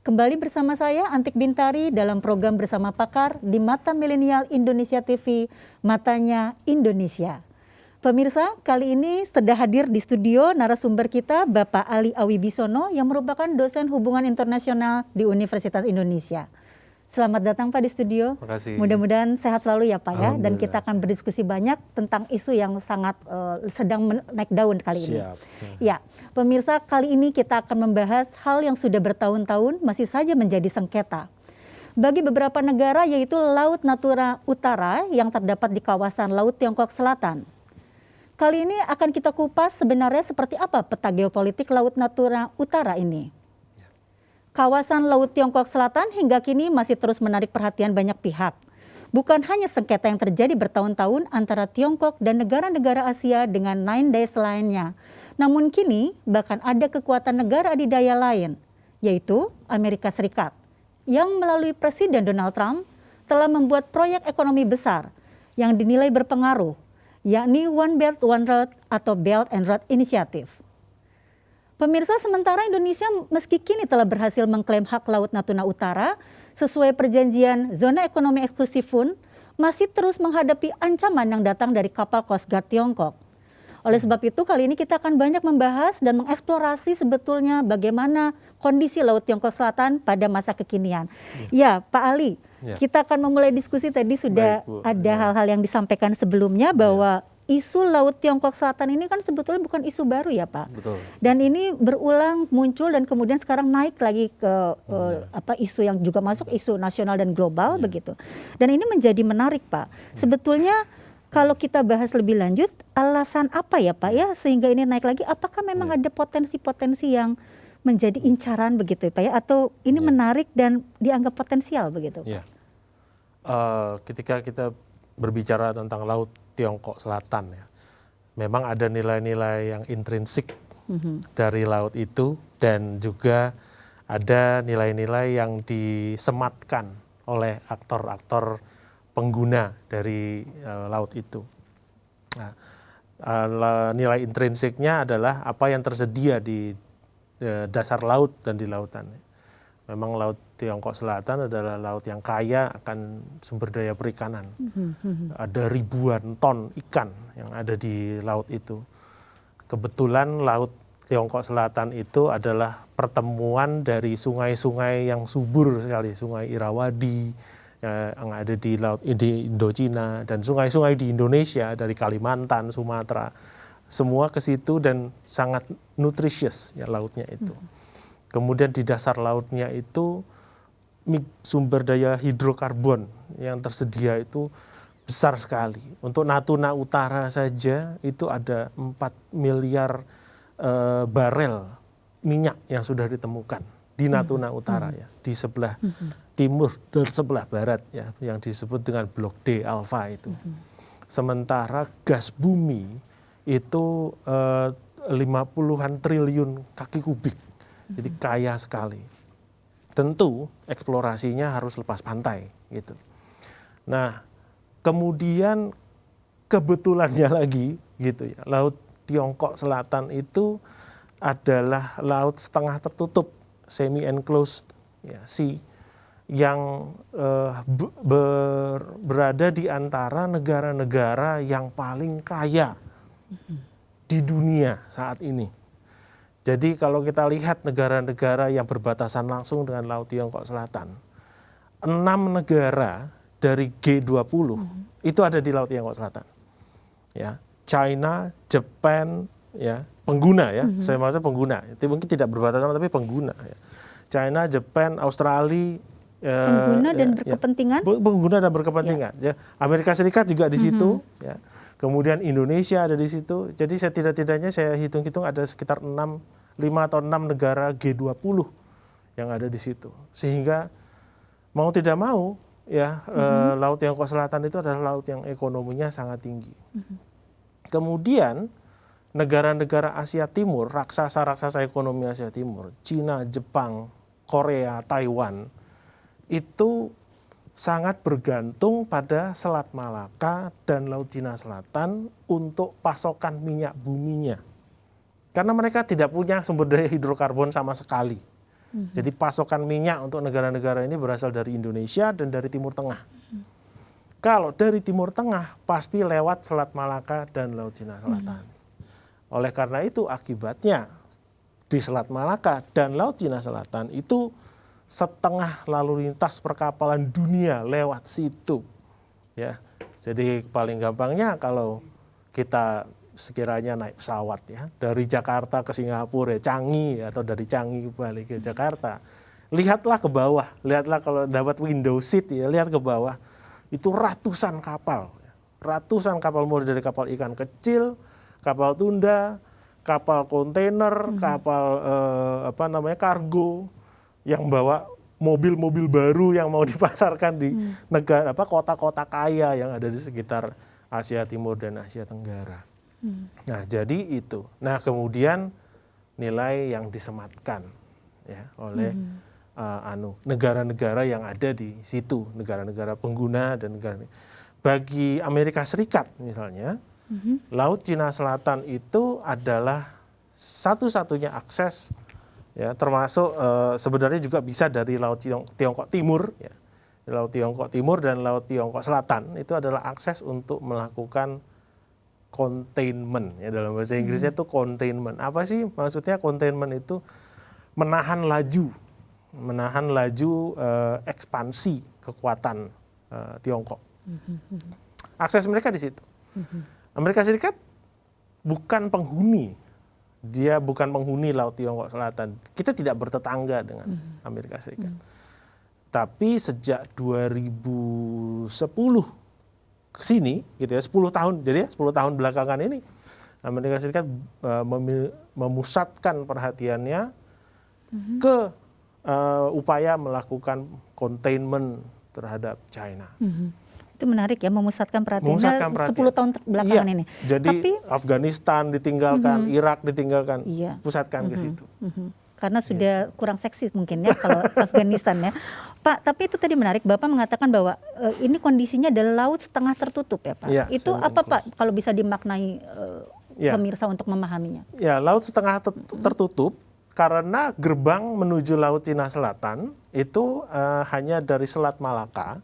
Kembali bersama saya Antik Bintari dalam program Bersama Pakar di Mata Milenial Indonesia TV, Matanya Indonesia. Pemirsa, kali ini sudah hadir di studio narasumber kita Bapak Ali Awibisono yang merupakan dosen hubungan internasional di Universitas Indonesia. Selamat datang Pak di studio. Terima kasih. Mudah-mudahan sehat selalu ya Pak ya. Dan kita akan berdiskusi banyak tentang isu yang sangat sedang naik daun kali ini. Siap. Ya, pemirsa, kali ini kita akan membahas hal yang sudah bertahun-tahun masih saja menjadi sengketa. Bagi beberapa negara yaitu Laut Natuna Utara yang terdapat di kawasan Laut Tiongkok Selatan. Kali ini akan kita kupas sebenarnya seperti apa peta geopolitik Laut Natuna Utara ini. Kawasan Laut Tiongkok Selatan hingga kini masih terus menarik perhatian banyak pihak. Bukan hanya sengketa yang terjadi bertahun-tahun antara Tiongkok dan negara-negara Asia dengan Nine Days lainnya. Namun kini bahkan ada kekuatan negara adidaya lain, yaitu Amerika Serikat, yang melalui Presiden Donald Trump telah membuat proyek ekonomi besar yang dinilai berpengaruh, yakni One Belt One Road atau Belt and Road Initiative. Pemirsa, sementara Indonesia meski kini telah berhasil mengklaim hak Laut Natuna Utara sesuai perjanjian zona ekonomi eksklusif pun masih terus menghadapi ancaman yang datang dari kapal Coast Guard Tiongkok. Oleh sebab itu kali ini kita akan banyak membahas dan mengeksplorasi sebetulnya bagaimana kondisi Laut Tiongkok Selatan pada masa kekinian. Ya, Pak Ali, kita akan memulai diskusi tadi sudah ada hal-hal yang disampaikan sebelumnya bahwa isu Laut Tiongkok Selatan ini kan sebetulnya bukan isu baru ya Pak. Betul. Dan ini berulang muncul dan kemudian sekarang naik lagi ke isu yang juga masuk isu nasional dan global begitu. Dan ini menjadi menarik Pak. Sebetulnya kalau kita bahas lebih lanjut alasan apa ya Pak ya sehingga ini naik lagi? Apakah memang ada potensi-potensi yang menjadi incaran begitu Pak ya? Atau ini menarik dan dianggap potensial begitu? Ya. Ketika kita berbicara tentang Laut Tiongkok Selatan ya, memang ada nilai-nilai yang intrinsik dari laut itu dan juga ada nilai-nilai yang disematkan oleh aktor-aktor pengguna dari laut itu. Nah, nilai intrinsiknya adalah apa yang tersedia di dasar laut dan di lautan. Memang Laut Tiongkok Selatan adalah laut yang kaya akan sumber daya perikanan. Ada ribuan ton ikan yang ada di laut itu. Kebetulan Laut Tiongkok Selatan itu adalah pertemuan dari sungai-sungai yang subur sekali. Sungai Irrawaddy yang ada di laut di Indochina dan sungai-sungai di Indonesia dari Kalimantan, Sumatera. Semua ke situ dan sangat nutritious ya lautnya itu. Kemudian di dasar lautnya itu sumber daya hidrokarbon yang tersedia itu besar sekali. Untuk Natuna Utara saja itu ada 4 miliar barel minyak yang sudah ditemukan di Natuna Utara ya, di sebelah timur dan sebelah barat ya, yang disebut dengan Blok D Alpha itu. Sementara gas bumi itu 50-an triliun kaki kubik. Jadi kaya sekali. Tentu eksplorasinya harus lepas pantai gitu. Nah, kemudian kebetulannya lagi gitu ya. Laut Tiongkok Selatan itu adalah laut setengah tertutup, semi enclosed ya, sea yang berada di antara negara-negara yang paling kaya di dunia saat ini. Jadi kalau kita lihat negara-negara yang berbatasan langsung dengan Laut Tiongkok Selatan, 6 negara dari G20 itu ada di Laut Tiongkok Selatan. Ya, China, Jepang, ya, pengguna ya, saya maksud pengguna. Itu mungkin tidak berbatasan tapi pengguna. Ya. China, Jepang, Australia, pengguna dan berkepentingan. Pengguna dan berkepentingan. Ya. Amerika Serikat juga di situ. Ya. Kemudian Indonesia ada di situ. Jadi setidak-tidaknya saya hitung-hitung ada sekitar 5 atau 6 negara G20 yang ada di situ. Sehingga mau tidak mau ya Laut Tiongkok Selatan itu adalah laut yang ekonominya sangat tinggi. Kemudian negara-negara Asia Timur, raksasa-raksasa ekonomi Asia Timur, Cina, Jepang, Korea, Taiwan, itu sangat bergantung pada Selat Malaka dan Laut Cina Selatan untuk pasokan minyak buminya. Karena mereka tidak punya sumber daya hidrokarbon sama sekali. Jadi pasokan minyak untuk negara-negara ini berasal dari Indonesia dan dari Timur Tengah. Kalau dari Timur Tengah pasti lewat Selat Malaka dan Laut Cina Selatan. Oleh karena itu akibatnya di Selat Malaka dan Laut Cina Selatan itu setengah lalu lintas perkapalan dunia lewat situ. Ya, jadi paling gampangnya kalau kita sekiranya naik pesawat ya dari Jakarta ke Singapura ya Changi atau dari Changi balik ke Jakarta, lihatlah ke bawah, lihatlah kalau dapat window seat ya, lihat ke bawah itu ratusan kapal mulai dari kapal ikan kecil, kapal tunda, kapal kontainer, kapal kargo yang bawa mobil-mobil baru yang mau dipasarkan di negara kota-kota kaya yang ada di sekitar Asia Timur dan Asia Tenggara. Nah, jadi itu. Nah, kemudian nilai yang disematkan ya oleh negara-negara yang ada di situ, negara-negara pengguna dan negara. Bagi Amerika Serikat misalnya, Laut Cina Selatan itu adalah satu-satunya akses ya, termasuk sebenarnya juga bisa dari Laut Tiongkok Timur ya. Laut Tiongkok Timur dan Laut Tiongkok Selatan itu adalah akses untuk melakukan containment ya, dalam bahasa Inggrisnya itu containment. Apa sih maksudnya containment itu? Menahan laju ekspansi kekuatan Tiongkok. Akses mereka di situ. Amerika Serikat bukan penghuni. Dia bukan penghuni Laut Tiongkok Selatan. Kita tidak bertetangga dengan Amerika Serikat. Tapi sejak 2010 ke sini gitu ya, 10 tahun. Jadi ya 10 tahun belakangan ini Amerika Serikat memusatkan perhatiannya ke upaya melakukan containment terhadap China. Itu menarik ya, memusatkan perhatiannya 10 tahun belakangan ini. Jadi Afghanistan ditinggalkan, Irak ditinggalkan, pusatkan ke situ. Karena sudah kurang seksi mungkin ya kalau Afghanistan ya. Pak, tapi itu tadi menarik, Bapak mengatakan bahwa ini kondisinya adalah laut setengah tertutup ya Pak. Ya, itu apa Pak kalau bisa dimaknai pemirsa untuk memahaminya? Ya, laut setengah tertutup karena gerbang menuju Laut Cina Selatan itu hanya dari Selat Malaka.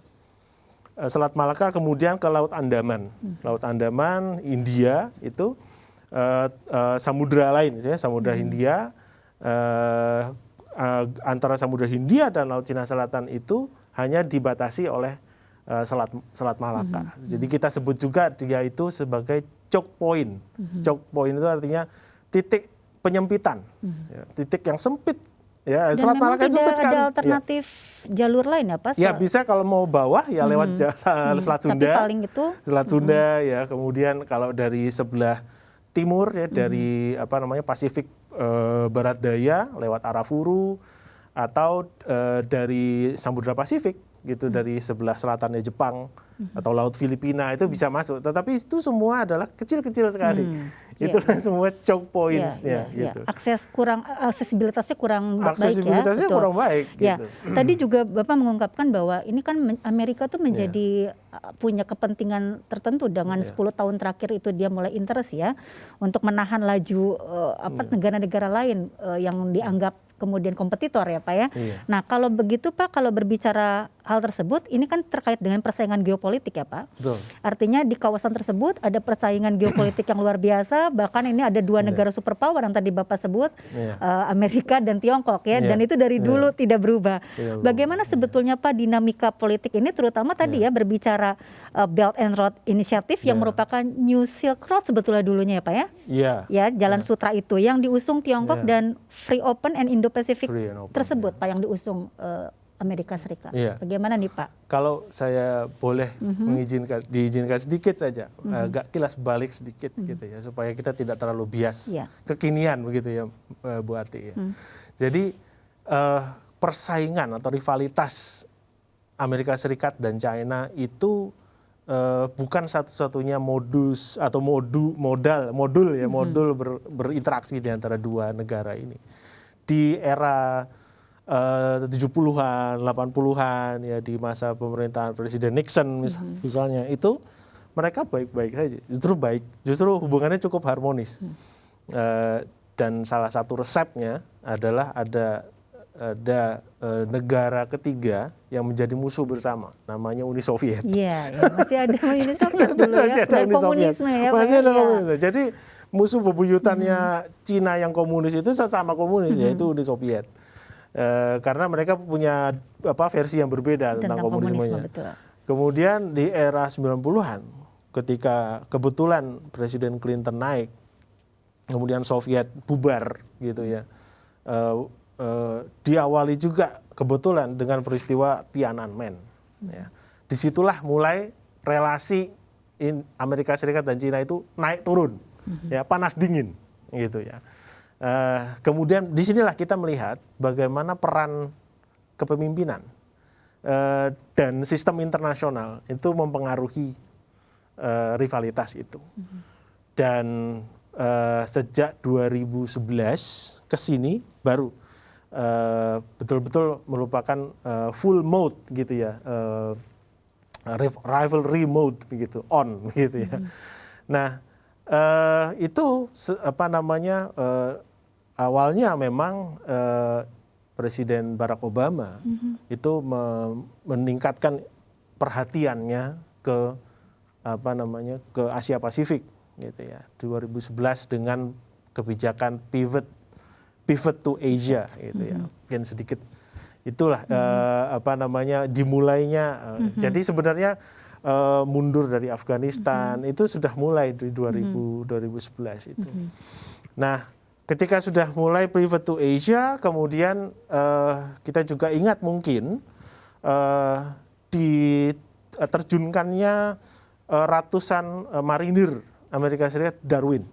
Selat Malaka kemudian ke Laut Andaman. Laut Andaman, India itu samudra lain, ya, Samudra Hindia. Antara Samudra Hindia dan Laut Cina Selatan itu hanya dibatasi oleh Selat Malaka. Jadi kita sebut juga dia itu sebagai choke point. Choke point itu artinya titik penyempitan, ya, titik yang sempit. Ya, dan Selat Malaka itu tidak ada alternatif jalur lain ya Pak? Ya bisa kalau mau bawah ya lewat jalan Selat Sunda. Tapi paling itu Selat Sunda ya, kemudian kalau dari sebelah timur ya dari Pasifik Barat Daya lewat Arafuru atau dari Samudra Pasifik gitu dari sebelah selatannya Jepang atau Laut Filipina itu bisa masuk. Tetapi itu semua adalah kecil-kecil sekali. Itulah semua choke points-nya gitu. Aksesibilitasnya kurang baik ya. Aksesibilitasnya kurang baik gitu. Tadi juga Bapak mengungkapkan bahwa ini kan Amerika tuh menjadi punya kepentingan tertentu dengan 10 tahun terakhir itu dia mulai interest ya untuk menahan laju negara-negara lain yang dianggap kemudian kompetitor ya Pak ya. Nah kalau begitu Pak, kalau berbicara hal tersebut ini kan terkait dengan persaingan geopolitik ya Pak. Betul. Artinya di kawasan tersebut ada persaingan geopolitik yang luar biasa, bahkan ini ada dua negara superpower yang tadi Bapak sebut, Amerika dan Tiongkok ya, dan itu dari dulu tidak berubah. Bagaimana sebetulnya Pak dinamika politik ini terutama tadi ya berbicara Belt and Road Initiative yang merupakan New Silk Road sebetulnya dulunya ya Pak ya. Ya, Jalan Sutra itu yang diusung Tiongkok dan Free Open and Indo-Pacific tersebut Pak yang diusung Amerika Serikat. Bagaimana nih Pak? Kalau saya boleh diizinkan sedikit saja, agak kilas balik sedikit gitu ya, supaya kita tidak terlalu bias kekinian begitu ya Bu Ati ya. Jadi persaingan atau rivalitas Amerika Serikat dan China itu bukan satu-satunya modus atau modul berinteraksi di antara dua negara ini. Di era 70-an, 80-an ya di masa pemerintahan Presiden Nixon misalnya itu mereka baik-baik saja, justru hubungannya cukup harmonis. Dan salah satu resepnya adalah ada ada negara ketiga yang menjadi musuh bersama, namanya Uni Soviet. Iya, ya, masih ada Uni Soviet dulu ya, Masih ada Uni Soviet. komunisme ya, Pak Masih ya. ada Iya. komunisme. Jadi musuh bebuyutannya Cina yang komunis itu sesama komunis, yaitu Uni Soviet. Karena mereka punya versi yang berbeda tentang komunismenya. Betul. Kemudian di era 90-an, ketika kebetulan Presiden Clinton naik, kemudian Soviet bubar gitu ya. Diawali juga kebetulan dengan peristiwa Tiananmen. Ya. Disitulah mulai relasi Amerika Serikat dan Cina itu naik turun, ya, panas dingin, gitu ya. Kemudian disinilah kita melihat bagaimana peran kepemimpinan dan sistem internasional itu mempengaruhi rivalitas itu. Dan sejak 2011 ke sini baru betul-betul merupakan full mode gitu ya, rivalry mode begitu, on gitu ya. Nah, itu awalnya memang Presiden Barack Obama itu meningkatkan perhatiannya ke ke Asia Pasifik gitu ya. 2011 dengan kebijakan pivot to Asia gitu ya. Mungkin sedikit itulah dimulainya. Jadi sebenarnya mundur dari Afghanistan itu sudah mulai di 2011 itu. Nah, ketika sudah mulai pivot to Asia, kemudian kita juga ingat mungkin diterjunkannya ratusan marinir Amerika Serikat Darwin,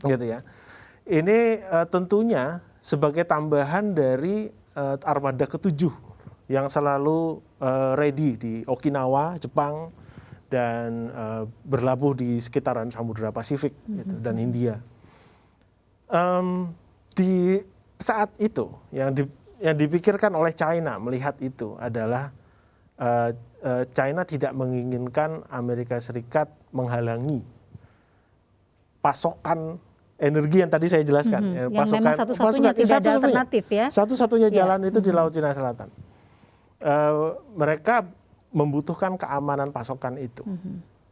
gitu ya. Ini tentunya sebagai tambahan dari armada ke-7 yang selalu ready di Okinawa, Jepang, dan berlabuh di sekitaran Samudra Pasifik gitu, dan Hindia. Di saat itu yang dipikirkan oleh China melihat itu adalah China tidak menginginkan Amerika Serikat menghalangi pasokan energi yang tadi saya jelaskan. Yang memang satu-satunya tidak ada alternatif ya. Satu-satunya jalan itu di Laut Cina Selatan. Mereka membutuhkan keamanan pasokan itu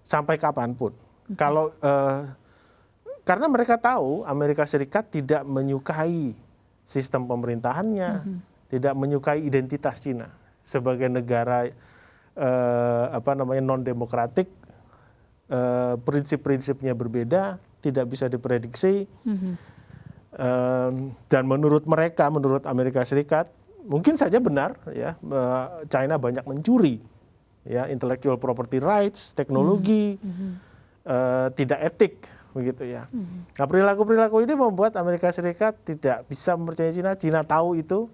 sampai kapanpun. Karena mereka tahu Amerika Serikat tidak menyukai sistem pemerintahannya, tidak menyukai identitas Cina sebagai negara non-demokratik, prinsip-prinsipnya berbeda, tidak bisa diprediksi, dan menurut Amerika Serikat, mungkin saja benar ya, China banyak mencuri ya, intellectual property rights, teknologi, tidak etik begitu ya. Nah, perilaku ini membuat Amerika Serikat tidak bisa mempercayai Cina. Cina tahu itu,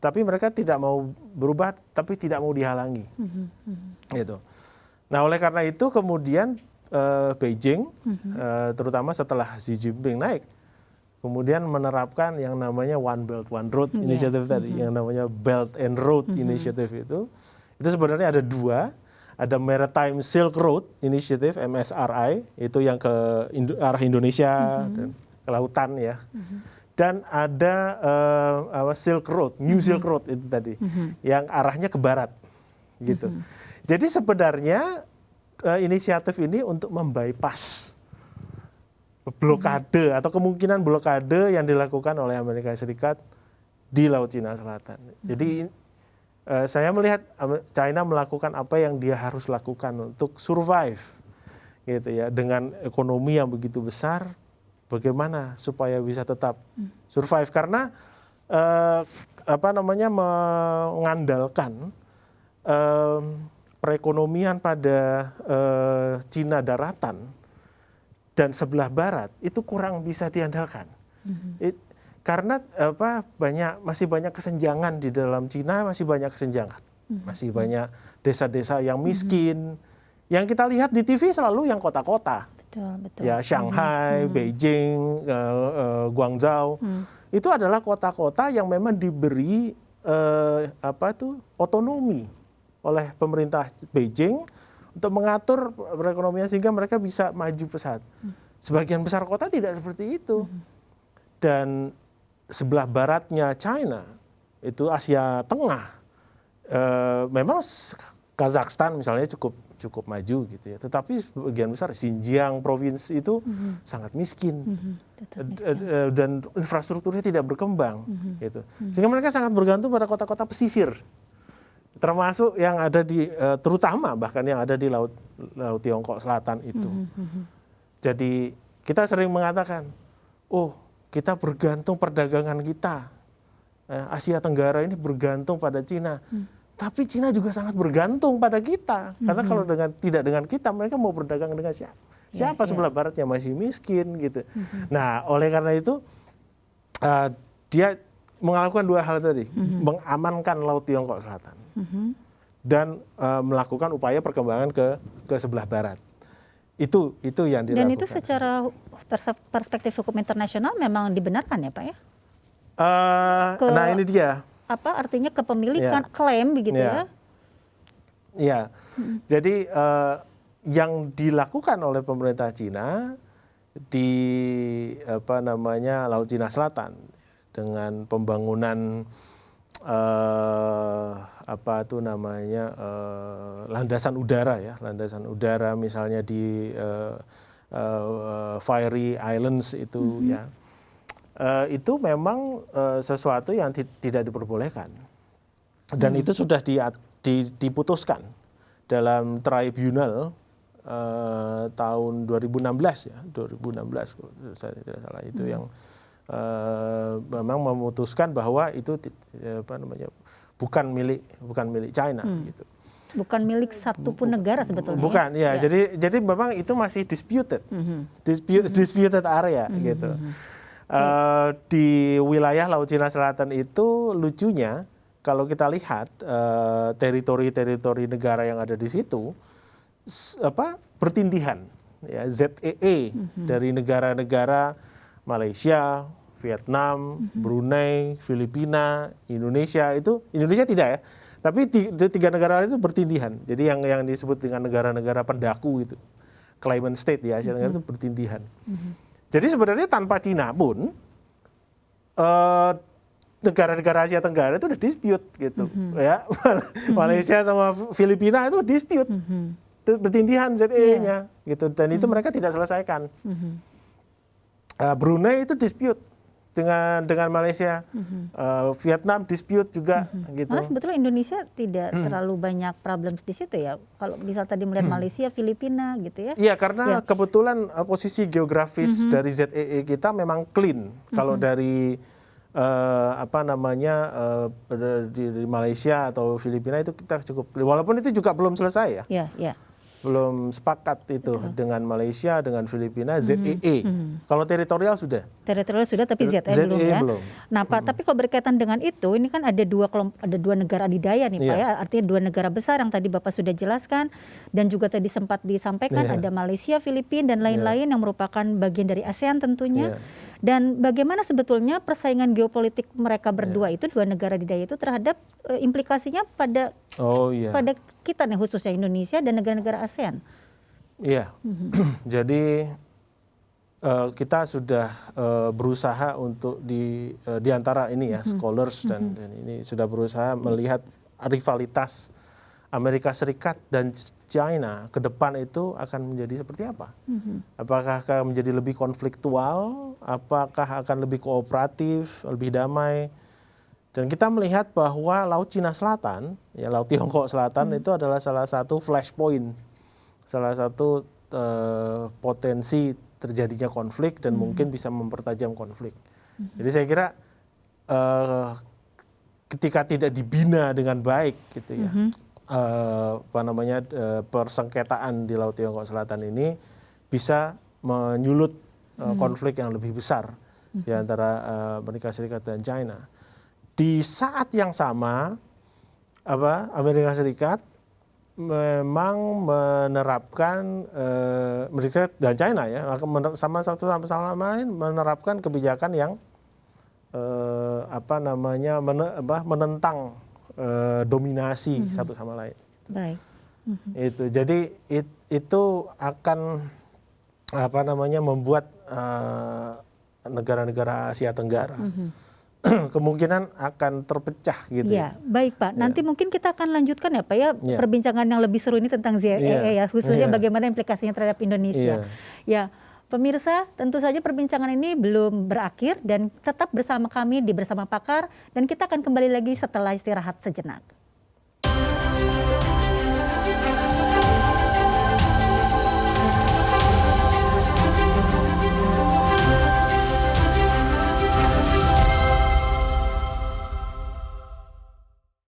tapi mereka tidak mau berubah, tapi tidak mau dihalangi. Gitu. Nah, oleh karena itu kemudian Beijing, terutama setelah Xi Jinping naik, kemudian menerapkan yang namanya One Belt One Road Initiative tadi, yang namanya Belt and Road Initiative itu sebenarnya ada dua. Ada Maritime Silk Road Initiative (MSRI), itu yang ke arah Indonesia dan ke lautan ya. Dan ada Silk Road, New Silk Road itu tadi, yang arahnya ke barat, gitu. Jadi sebenarnya inisiatif ini untuk membypass blokade atau kemungkinan blokade yang dilakukan oleh Amerika Serikat di Laut Cina Selatan. Jadi saya melihat China melakukan apa yang dia harus lakukan untuk survive, gitu ya, dengan ekonomi yang begitu besar. Bagaimana supaya bisa tetap survive? Karena mengandalkan perekonomian pada Cina daratan dan sebelah barat itu kurang bisa diandalkan. Karena masih banyak kesenjangan di dalam Cina, masih banyak kesenjangan, masih banyak desa-desa yang miskin. Yang kita lihat di TV selalu yang kota-kota. Betul. Ya, Shanghai, Beijing, Guangzhou, itu adalah kota-kota yang memang diberi otonomi oleh pemerintah Beijing untuk mengatur perekonomian sehingga mereka bisa maju pesat. Sebagian besar kota tidak seperti itu. Dan sebelah baratnya China itu Asia Tengah, memang Kazakhstan misalnya cukup maju gitu ya, tetapi sebagian besar Xinjiang provinsi itu sangat miskin, dan infrastrukturnya tidak berkembang gitu, sehingga mereka sangat bergantung pada kota-kota pesisir, termasuk yang ada di terutama bahkan yang ada di laut Tiongkok Selatan itu. Jadi kita sering mengatakan, oh kita bergantung perdagangan kita, Asia Tenggara ini bergantung pada Cina. Tapi Cina juga sangat bergantung pada kita, karena kalau tidak dengan kita, mereka mau berdagang dengan siapa? Siapa sebelah barat yang masih miskin gitu. Nah, oleh karena itu dia melakukan dua hal tadi, mengamankan Laut Tiongkok Selatan dan melakukan upaya perkembangan ke sebelah barat. Itu yang dilakukan. Dan itu secara perspektif hukum internasional memang dibenarkan ya Pak ya? Nah ini dia. Apa artinya kepemilikan klaim begitu ya? Iya. Jadi yang dilakukan oleh pemerintah Cina di Laut Cina Selatan dengan pembangunan landasan udara misalnya di Fiery Islands itu ya. Itu memang sesuatu yang tidak diperbolehkan, dan itu sudah diputuskan dalam tribunal tahun 2016 ya, 2016 kalau saya tidak salah itu yang memang memutuskan bahwa itu bukan milik China gitu. Bukan milik satu pun negara sebetulnya. Bukan ya. Jadi memang itu masih disputed area gitu. Di wilayah Laut Cina Selatan itu lucunya kalau kita lihat teritori-teritori negara yang ada di situ bertindihan ya, ZEE dari negara-negara Malaysia, Vietnam, Brunei, Filipina, Indonesia tidak ya, tapi tiga negara itu bertindihan. Jadi yang disebut dengan negara-negara pendaku itu, claimant state di Asia Tenggara itu bertindihan. Jadi sebenarnya tanpa Cina pun negara-negara Asia Tenggara itu udah dispute gitu, ya. Malaysia sama Filipina itu dispute, bertindihan ZEE-nya gitu, dan itu mereka tidak selesaikan. Brunei itu dispute dengan Malaysia, Vietnam dispute juga gitu. Malah sebetulnya Indonesia tidak terlalu banyak problems di situ ya. Kalau bisa tadi melihat Malaysia, Filipina gitu ya. Iya, karena kebetulan posisi geografis dari ZEE kita memang clean. Kalau dari di Malaysia atau Filipina itu kita cukup clean. Walaupun itu juga belum selesai ya. Iya. Belum sepakat itu dengan Malaysia, dengan Filipina, ZEE. Kalau teritorial sudah. Teritorial sudah, tapi ZEE belum ya. Nah Pak, tapi kalau berkaitan dengan itu, ini kan ada dua negara adidaya nih Pak ya. Artinya dua negara besar yang tadi Bapak sudah jelaskan, dan juga tadi sempat disampaikan ada Malaysia, Filipina dan lain-lain yang merupakan bagian dari ASEAN tentunya. Dan bagaimana sebetulnya persaingan geopolitik mereka berdua itu, dua negara adidaya itu, terhadap implikasinya pada kita nih, khususnya Indonesia dan negara-negara ASEAN? Iya, jadi kita sudah berusaha untuk di antara ini ya, scholars dan ini sudah berusaha melihat rivalitas Amerika Serikat dan China ke depan itu akan menjadi seperti apa? Apakah akan menjadi lebih konfliktual? Apakah akan lebih kooperatif, lebih damai? Dan kita melihat bahwa Laut Cina Selatan, ya Laut Tiongkok Selatan itu adalah salah satu flashpoint, salah satu potensi terjadinya konflik dan mungkin bisa mempertajam konflik. Jadi saya kira ketika tidak dibina dengan baik, gitu ya, persengketaan di Laut Tiongkok Selatan ini bisa menyulut konflik yang lebih besar di antara Amerika Serikat dan China. Di saat yang sama, Amerika Serikat memang menerapkan Amerika dan China ya, sama lain menerapkan kebijakan yang menentang dominasi satu sama lain. Baik. Itu jadi itu akan membuat negara-negara Asia Tenggara kemungkinan akan terpecah gitu. Ya, baik Pak. Nanti mungkin kita akan lanjutkan ya Pak ya, perbincangan yang lebih seru ini tentang ZEE ya, khususnya bagaimana implikasinya terhadap Indonesia. Ya, pemirsa, tentu saja perbincangan ini belum berakhir dan tetap bersama kami di Bersama Pakar, dan kita akan kembali lagi setelah istirahat sejenak.